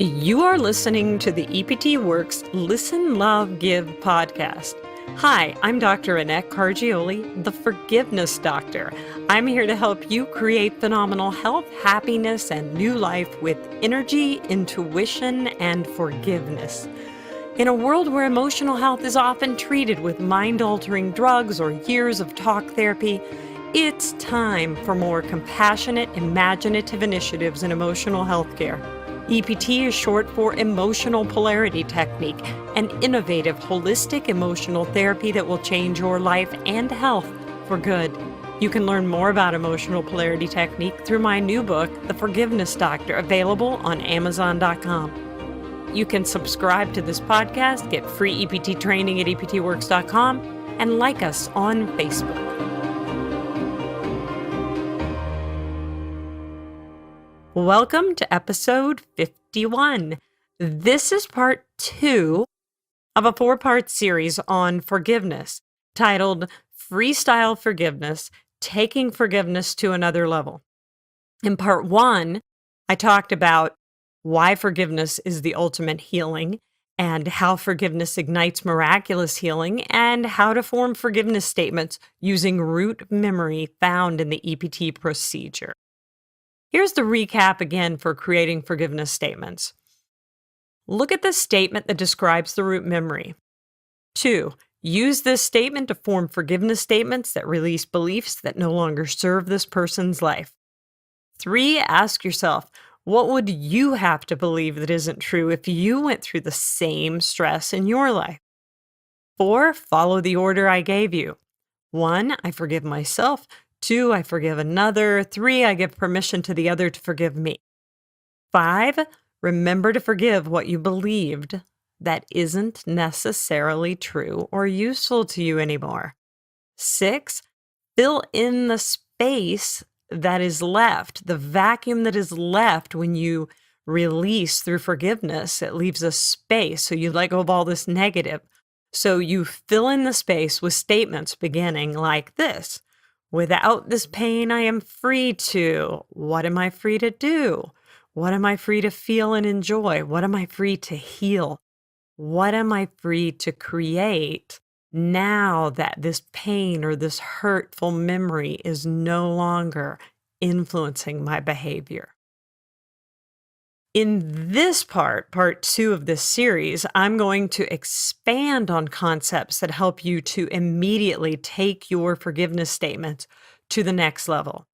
You are listening to the EPT Works Listen, Love, Give podcast. Hi, I'm Dr. Annette Cargioli, the Forgiveness Doctor. I'm here to help you create phenomenal health, happiness, and new life with energy, intuition, and forgiveness. In a world where emotional health is often treated with mind-altering drugs or years of talk therapy, it's time for more compassionate, imaginative initiatives in emotional health care. EPT is short for Emotional Polarity Technique, an innovative, holistic emotional therapy that will change your life and health for good. You can learn more about Emotional Polarity Technique through my new book, The Forgiveness Doctor, available on Amazon.com. You can subscribe to this podcast, get free EPT training at EPTworks.com, and like us on Facebook. Welcome to episode 51. This is part 2 of a 4-part series on forgiveness titled Freestyle Forgiveness, Taking Forgiveness to Another Level. In part 1, I talked about why forgiveness is the ultimate healing and how forgiveness ignites miraculous healing and how to form forgiveness statements using root memory found in the EPT procedure. Here's the recap again for creating forgiveness statements. Look at the statement that describes the root memory. 2, use this statement to form forgiveness statements that release beliefs that no longer serve this person's life. 3, ask yourself, what would you have to believe that isn't true if you went through the same stress in your life? 4, follow the order I gave you. 1, I forgive myself. 2, I forgive another. 3, I give permission to the other to forgive me. 5, remember to forgive what you believed that isn't necessarily true or useful to you anymore. 6, fill in the space that is left, the vacuum that is left when you release through forgiveness. It leaves a space, so you let go of all this negative. So you fill in the space with statements beginning like this. Without this pain, I am free to. What am I free to do? What am I free to feel and enjoy? What am I free to heal? What am I free to create now that this pain or this hurtful memory is no longer influencing my behavior? In this part 2 of this series, I'm going to expand on concepts that help you to immediately take your forgiveness statements to the next level.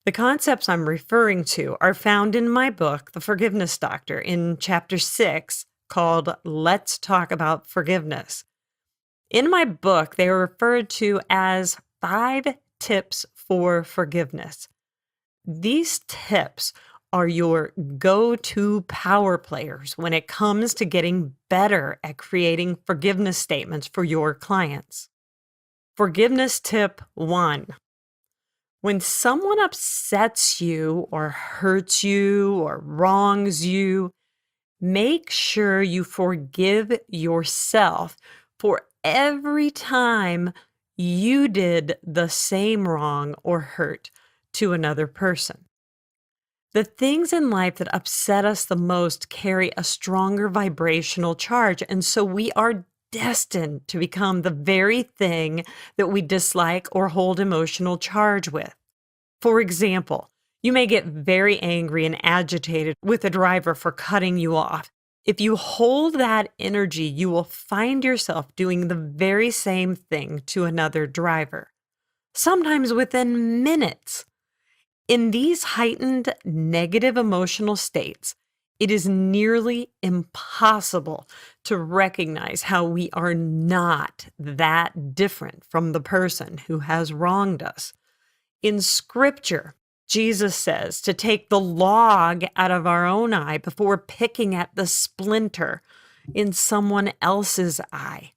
The concepts I'm referring to are found in my book, The Forgiveness Doctor, in chapter 6, called Let's Talk About Forgiveness. In my book, they are referred to as 5 tips for forgiveness. These tips are your go-to power players when it comes to getting better at creating forgiveness statements for your clients. Forgiveness tip 1. When someone upsets you or hurts you or wrongs you, make sure you forgive yourself for every time you did the same wrong or hurt to another person. The things in life that upset us the most carry a stronger vibrational charge, and so we are destined to become the very thing that we dislike or hold emotional charge with. For example, you may get very angry and agitated with a driver for cutting you off. If you hold that energy, you will find yourself doing the very same thing to another driver, sometimes within minutes. In these heightened negative emotional states, it is nearly impossible to recognize how we are not that different from the person who has wronged us. In Scripture, Jesus says to take the log out of our own eye before picking at the splinter in someone else's eye.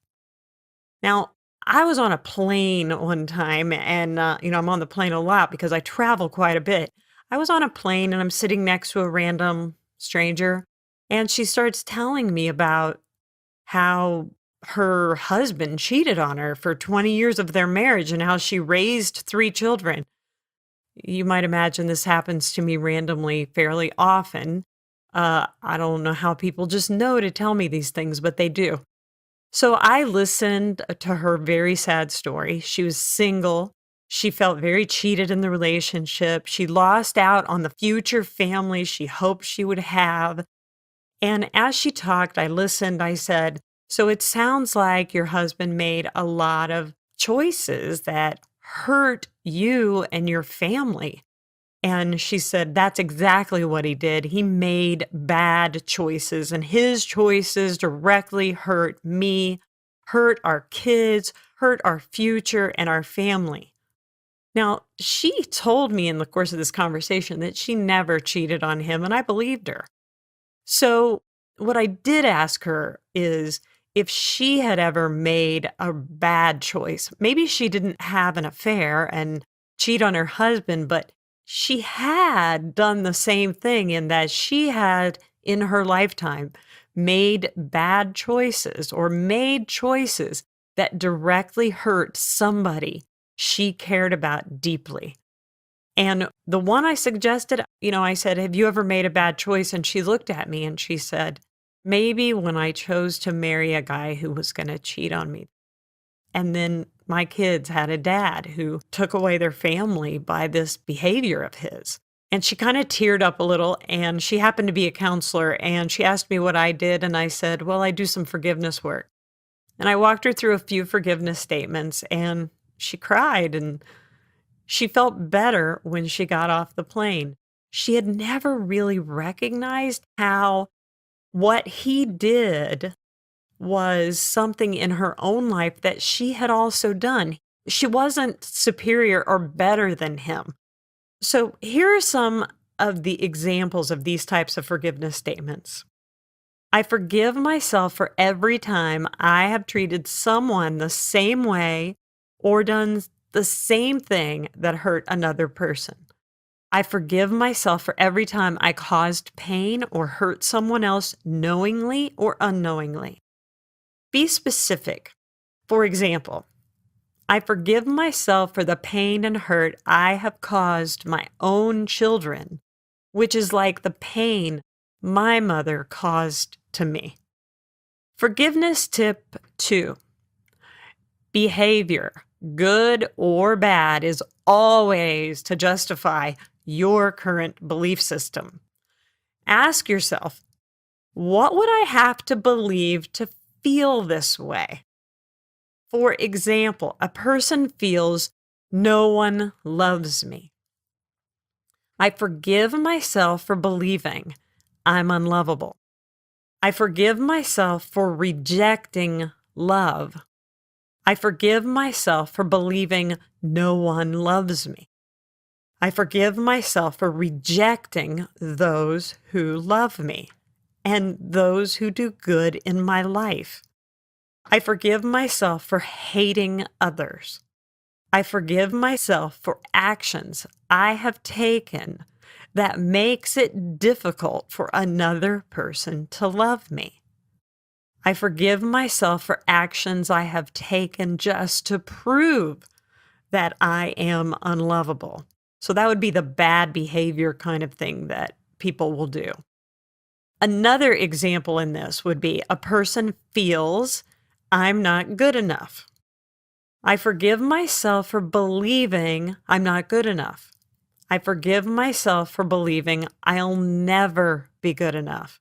Now, I was on a plane one time, and I'm on the plane a lot because I travel quite a bit. I was on a plane and I'm sitting next to a random stranger, and she starts telling me about how her husband cheated on her for 20 years of their marriage and how she raised 3 children. You might imagine this happens to me randomly fairly often. I don't know how people just know to tell me these things, but they do. So I listened to her very sad story. She was single. She felt very cheated in the relationship. She lost out on the future family she hoped she would have. And as she talked, I listened. I said, "So it sounds like your husband made a lot of choices that hurt you and your family." And she said, "That's exactly what he did. He made bad choices, and his choices directly hurt me, hurt our kids, hurt our future and our family." Now, she told me in the course of this conversation that she never cheated on him, and I believed her. So, what I did ask her is if she had ever made a bad choice. Maybe she didn't have an affair and cheat on her husband, but she had done the same thing in that she had, in her lifetime, made bad choices or made choices that directly hurt somebody she cared about deeply. And the one I suggested, I said, "Have you ever made a bad choice?" And she looked at me and she said, "Maybe when I chose to marry a guy who was going to cheat on me. And then my kids had a dad who took away their family by this behavior of his." And she kind of teared up a little, and she happened to be a counselor, and she asked me what I did. And I said, "Well, I do some forgiveness work." And I walked her through a few forgiveness statements, and she cried, and she felt better when she got off the plane. She had never really recognized how what he did was something in her own life that she had also done. She wasn't superior or better than him. So here are some of the examples of these types of forgiveness statements. "I forgive myself for every time I have treated someone the same way or done the same thing that hurt another person. I forgive myself for every time I caused pain or hurt someone else knowingly or unknowingly." Be specific. For example, "I forgive myself for the pain and hurt I have caused my own children, which is like the pain my mother caused to me." Forgiveness tip 2: behavior, good or bad, is always to justify your current belief system. Ask yourself, what would I have to believe to feel this way? For example, a person feels no one loves me. I forgive myself for believing I'm unlovable. I forgive myself for rejecting love. I forgive myself for believing no one loves me. I forgive myself for rejecting those who love me and those who do good in my life. I forgive myself for hating others. I forgive myself for actions I have taken that makes it difficult for another person to love me. I forgive myself for actions I have taken just to prove that I am unlovable. So that would be the bad behavior kind of thing that people will do. Another example in this would be a person feels I'm not good enough. I forgive myself for believing I'm not good enough. I forgive myself for believing I'll never be good enough.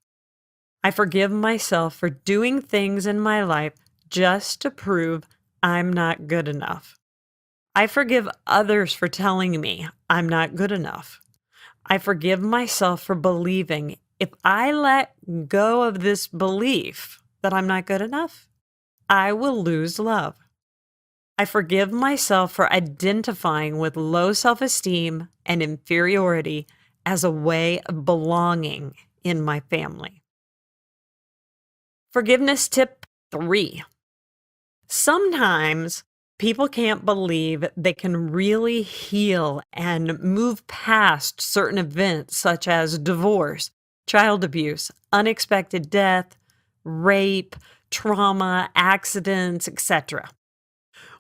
I forgive myself for doing things in my life just to prove I'm not good enough. I forgive others for telling me I'm not good enough. I forgive myself for believing if I let go of this belief that I'm not good enough, I will lose love. I forgive myself for identifying with low self-esteem and inferiority as a way of belonging in my family. Forgiveness tip 3: sometimes people can't believe they can really heal and move past certain events such as divorce, child abuse, unexpected death, rape, trauma, accidents, etc.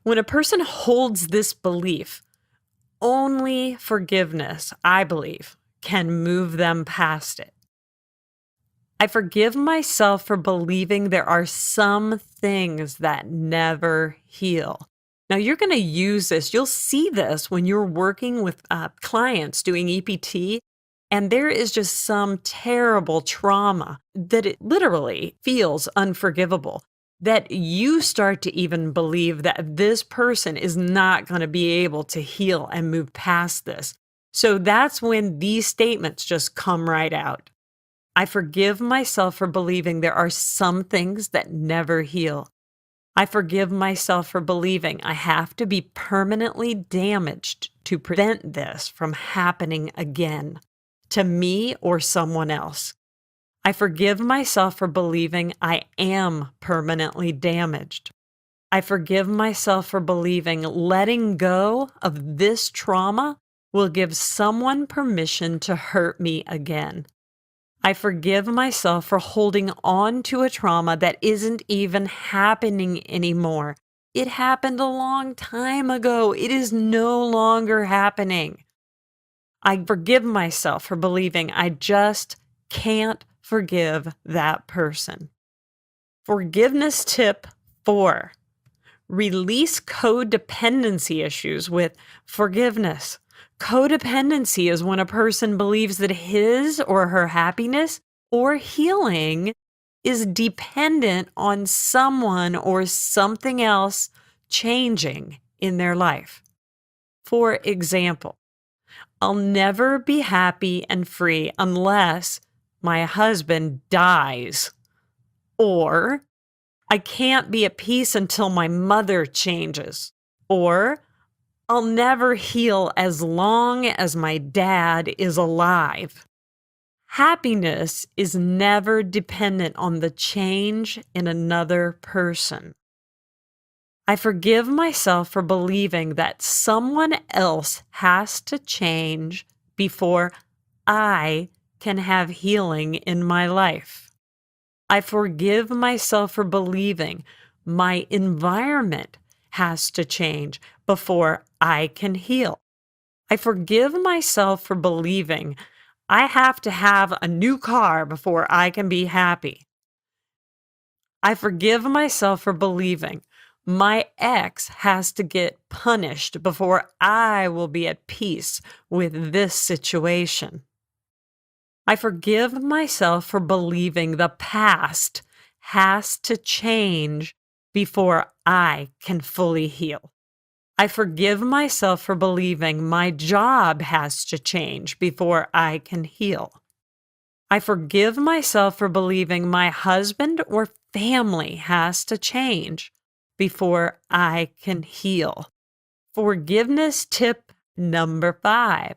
When a person holds this belief, only forgiveness, I believe, can move them past it. I forgive myself for believing there are some things that never heal. Now, you're going to use this. You'll see this when you're working with clients doing EPT, and there is just some terrible trauma that it literally feels unforgivable. That you start to even believe that this person is not going to be able to heal and move past this. So that's when these statements just come right out. I forgive myself for believing there are some things that never heal. I forgive myself for believing I have to be permanently damaged to prevent this from happening again to me or someone else. I forgive myself for believing I am permanently damaged. I forgive myself for believing letting go of this trauma will give someone permission to hurt me again. I forgive myself for holding on to a trauma that isn't even happening anymore. It happened a long time ago. It is no longer happening. I forgive myself for believing I just can't forgive that person. Forgiveness tip 4. Release codependency issues with forgiveness. Codependency is when a person believes that his or her happiness or healing is dependent on someone or something else changing in their life. For example, I'll never be happy and free unless my husband dies, or I can't be at peace until my mother changes, or I'll never heal as long as my dad is alive. Happiness is never dependent on the change in another person. I forgive myself for believing that someone else has to change before I can have healing in my life. I forgive myself for believing my environment has to change before I can heal. I forgive myself for believing I have to have a new car before I can be happy. I forgive myself for believing my ex has to get punished before I will be at peace with this situation. I forgive myself for believing the past has to change before I can fully heal. I forgive myself for believing my job has to change before I can heal. I forgive myself for believing my husband or family has to change before I can heal. Forgiveness tip number 5.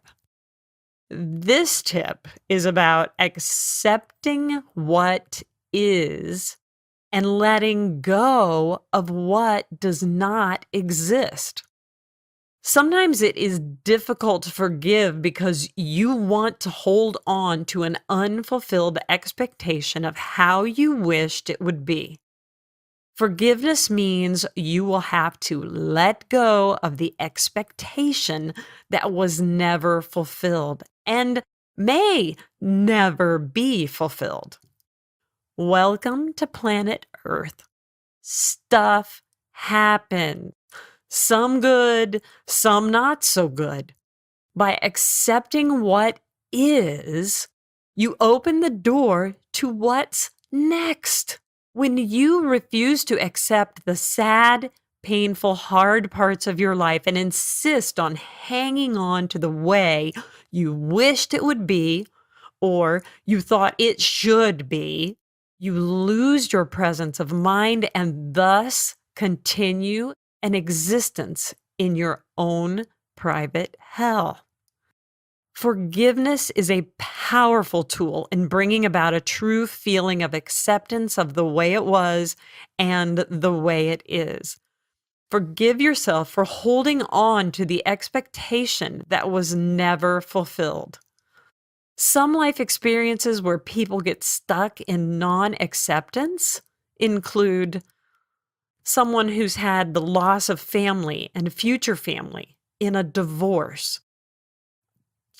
This tip is about accepting what is and letting go of what does not exist. Sometimes it is difficult to forgive because you want to hold on to an unfulfilled expectation of how you wished it would be. Forgiveness means you will have to let go of the expectation that was never fulfilled and may never be fulfilled. Welcome to planet Earth. Stuff happens. Some good, some not so good. By accepting what is, you open the door to what's next. When you refuse to accept the sad, painful, hard parts of your life and insist on hanging on to the way you wished it would be or you thought it should be, you lose your presence of mind and thus continue an existence in your own private hell. Forgiveness is a powerful tool in bringing about a true feeling of acceptance of the way it was and the way it is. Forgive yourself for holding on to the expectation that was never fulfilled. Some life experiences where people get stuck in non-acceptance include someone who's had the loss of family and future family in a divorce,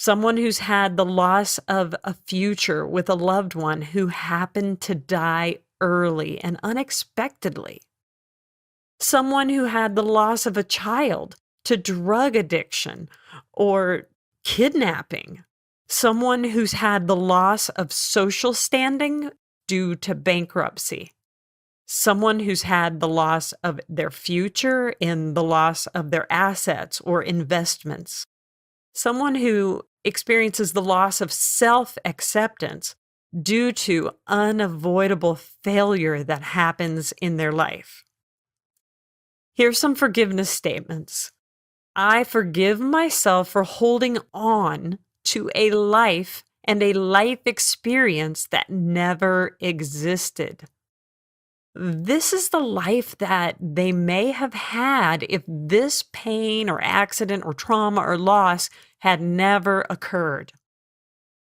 Someone who's had the loss of a future with a loved one who happened to die early and unexpectedly. Someone who had the loss of a child to drug addiction or kidnapping. Someone who's had the loss of social standing due to bankruptcy. Someone who's had the loss of their future in the loss of their assets or investments. Someone who experiences the loss of self-acceptance due to unavoidable failure that happens in their life. Here's some forgiveness statements. I forgive myself for holding on to a life and a life experience that never existed. This is the life that they may have had if this pain or accident or trauma or loss had never occurred.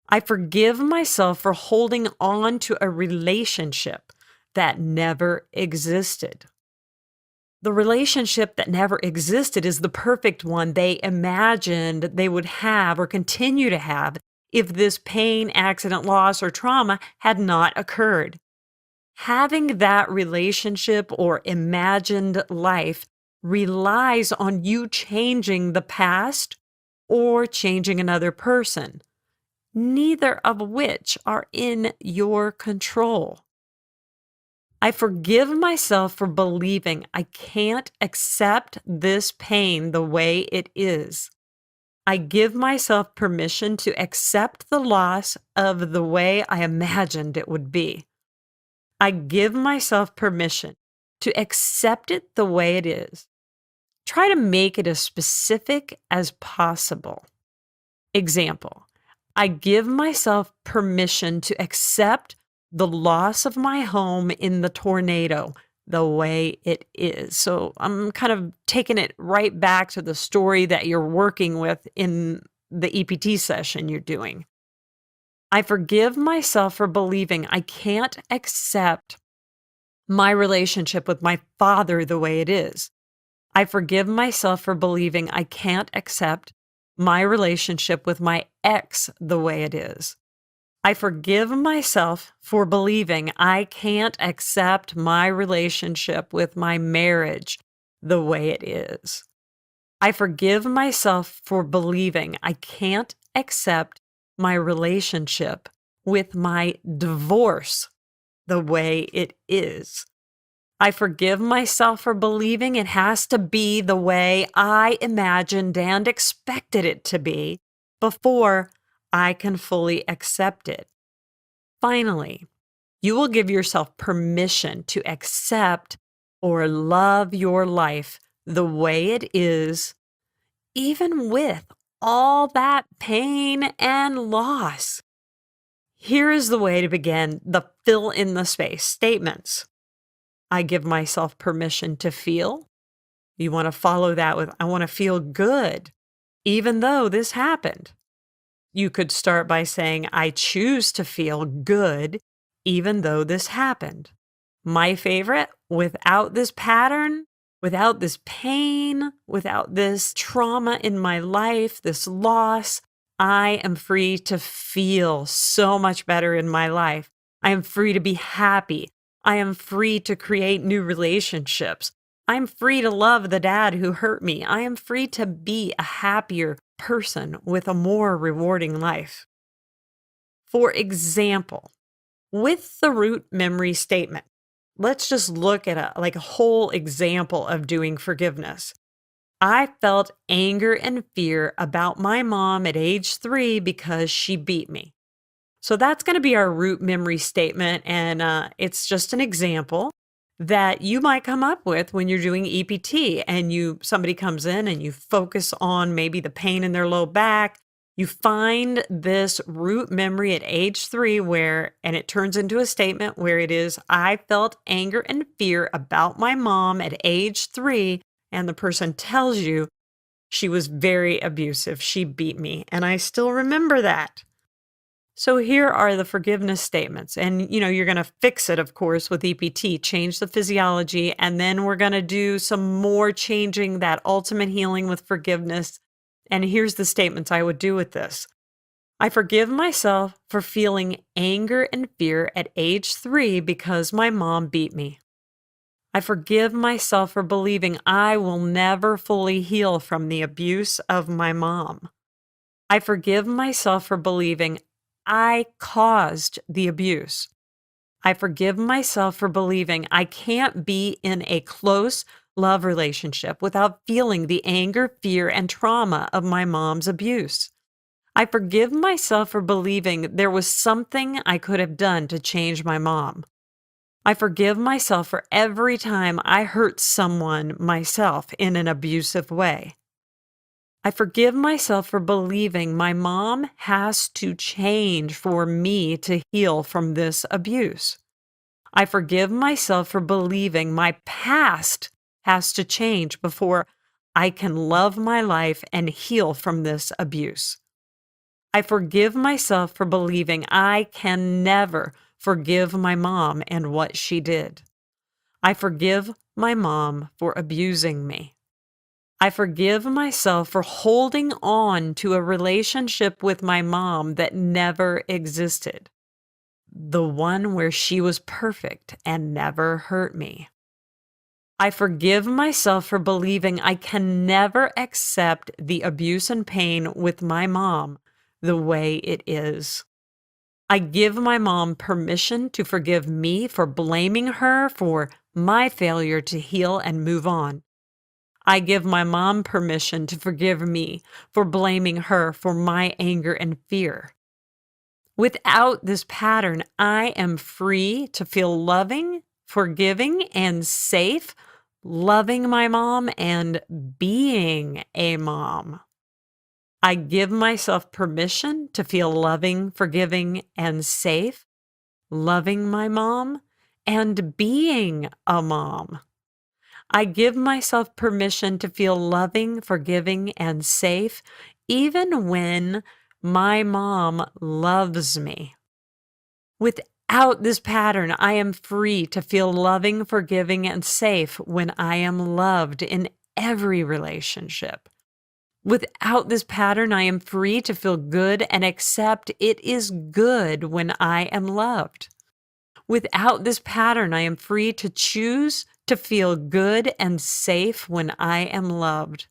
I forgive myself for holding on to a relationship that never existed. The relationship that never existed is the perfect one they imagined they would have or continue to have if this pain, accident, loss, or trauma had not occurred. Having that relationship or imagined life relies on you changing the past or changing another person, neither of which are in your control. I forgive myself for believing I can't accept this pain the way it is. I give myself permission to accept the loss of the way I imagined it would be. I give myself permission to accept it the way it is. Try to make it as specific as possible. Example, I give myself permission to accept the loss of my home in the tornado the way it is. So I'm kind of taking it right back to the story that you're working with in the EPT session you're doing. I forgive myself for believing I can't accept my relationship with my father the way it is. I forgive myself for believing I can't accept my relationship with my ex the way it is. I forgive myself for believing I can't accept my relationship with my marriage the way it is. I forgive myself for believing I can't accept my relationship with my divorce the way it is. I forgive myself for believing it has to be the way I imagined and expected it to be before I can fully accept it. Finally, you will give yourself permission to accept or love your life the way it is, even with all that pain and loss. Here is the way to begin the fill in the space statements. I give myself permission to feel. You want to follow that with, I want to feel good, even though this happened. You could start by saying, I choose to feel good, even though this happened. My favorite, without this pattern, without this pain, without this trauma in my life, this loss, I am free to feel so much better in my life. I am free to be happy. I am free to create new relationships. I'm free to love the dad who hurt me. I am free to be a happier person with a more rewarding life. For example, with the root memory statement, let's just look at a whole example of doing forgiveness. I felt anger and fear about my mom at age 3 because she beat me. So that's going to be our root memory statement, and it's just an example that you might come up with when you're doing EPT and somebody comes in and you focus on maybe the pain in their low back. You find this root memory at age 3 and it turns into a statement where it is, I felt anger and fear about my mom at age 3, and the person tells you she was very abusive. She beat me, and I still remember that. So here are the forgiveness statements. And, you're going to fix it, of course, with EPT, change the physiology. And then we're going to do some more changing that ultimate healing with forgiveness And here's the statements I would do with this. I forgive myself for feeling anger and fear at age 3 because my mom beat me. I forgive myself for believing I will never fully heal from the abuse of my mom. I forgive myself for believing I caused the abuse. I forgive myself for believing I can't be in a close love relationship without feeling the anger, fear, and trauma of my mom's abuse. I forgive myself for believing there was something I could have done to change my mom. I forgive myself for every time I hurt someone myself in an abusive way. I forgive myself for believing my mom has to change for me to heal from this abuse. I forgive myself for believing my past has to change before I can love my life and heal from this abuse. I forgive myself for believing I can never forgive my mom and what she did. I forgive my mom for abusing me. I forgive myself for holding on to a relationship with my mom that never existed, the one where she was perfect and never hurt me. I forgive myself for believing I can never accept the abuse and pain with my mom the way it is. I give my mom permission to forgive me for blaming her for my failure to heal and move on. I give my mom permission to forgive me for blaming her for my anger and fear. Without this pattern, I am free to feel loving, forgiving, and safe, loving my mom and being a mom. I give myself permission to feel loving, forgiving, and safe, loving my mom and being a mom. I give myself permission to feel loving, forgiving, and safe, even when my mom loves me. Without this pattern, I am free to feel loving, forgiving, and safe when I am loved in every relationship. Without this pattern, I am free to feel good and accept it is good when I am loved. Without this pattern, I am free to choose to feel good and safe when I am loved.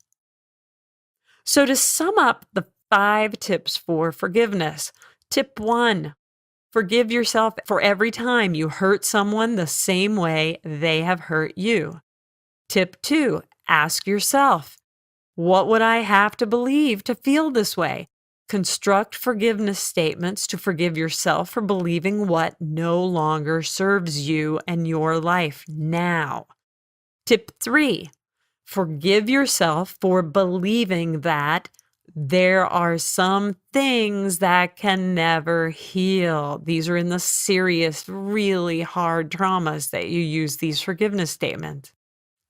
So, to sum up the 5 tips for forgiveness, tip 1, forgive yourself for every time you hurt someone the same way they have hurt you. Tip 2, ask yourself, what would I have to believe to feel this way? Construct forgiveness statements to forgive yourself for believing what no longer serves you and your life now. Tip 3, forgive yourself for believing that there are some things that can never heal. These are in the serious, really hard traumas that you use these forgiveness statements.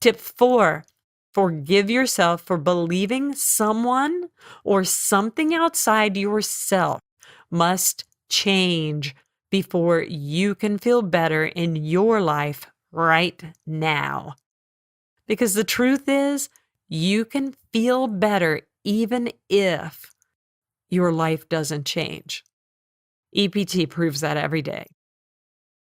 Tip 4, forgive yourself for believing someone or something outside yourself must change before you can feel better in your life right now. Because the truth is, you can feel better even if your life doesn't change. EPT proves that every day.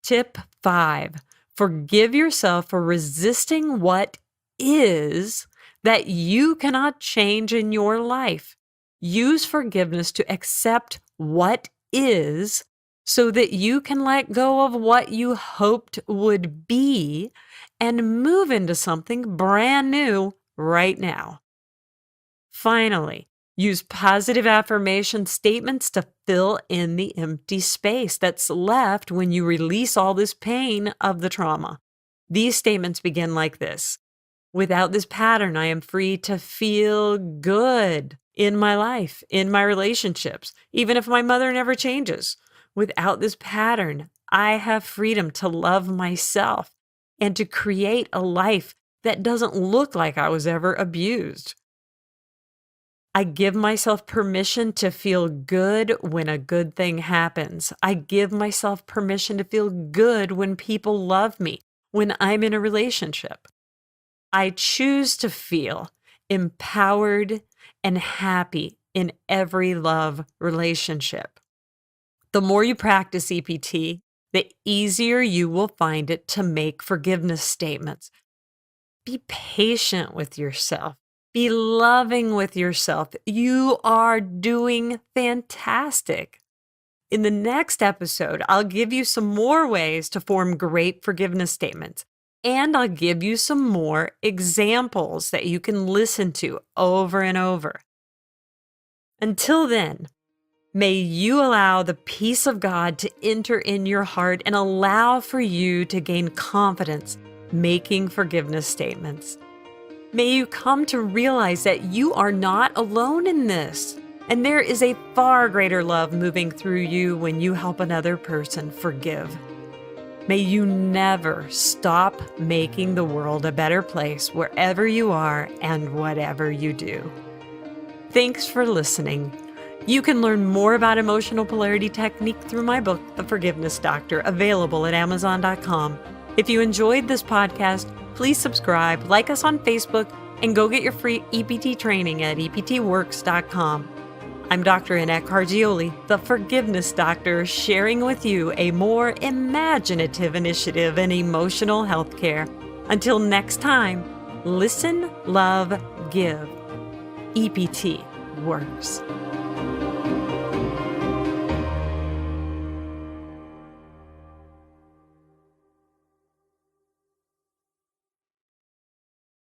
Tip 5, forgive yourself for resisting what is that you cannot change in your life. Use forgiveness to accept what is so that you can let go of what you hoped would be and move into something brand new right now. Finally, use positive affirmation statements to fill in the empty space that's left when you release all this pain of the trauma. These statements begin like this. Without this pattern, I am free to feel good in my life, in my relationships, even if my mother never changes. Without this pattern, I have freedom to love myself and to create a life that doesn't look like I was ever abused. I give myself permission to feel good when a good thing happens. I give myself permission to feel good when people love me, when I'm in a relationship. I choose to feel empowered and happy in every love relationship. The more you practice EPT, the easier you will find it to make forgiveness statements. Be patient with yourself. Be loving with yourself. You are doing fantastic. In the next episode, I'll give you some more ways to form great forgiveness statements, and I'll give you some more examples that you can listen to over and over. Until then, may you allow the peace of God to enter in your heart and allow for you to gain confidence making forgiveness statements. May you come to realize that you are not alone in this, and there is a far greater love moving through you when you help another person forgive. May you never stop making the world a better place wherever you are and whatever you do. Thanks for listening. You can learn more about emotional polarity technique through my book, The Forgiveness Doctor, available at Amazon.com. If you enjoyed this podcast, please subscribe, like us on Facebook, and go get your free EPT training at eptworks.com. I'm Dr. Annette Cargioli, the Forgiveness Doctor, sharing with you a more imaginative initiative in emotional health care. Until next time, listen, love, give. EPT works.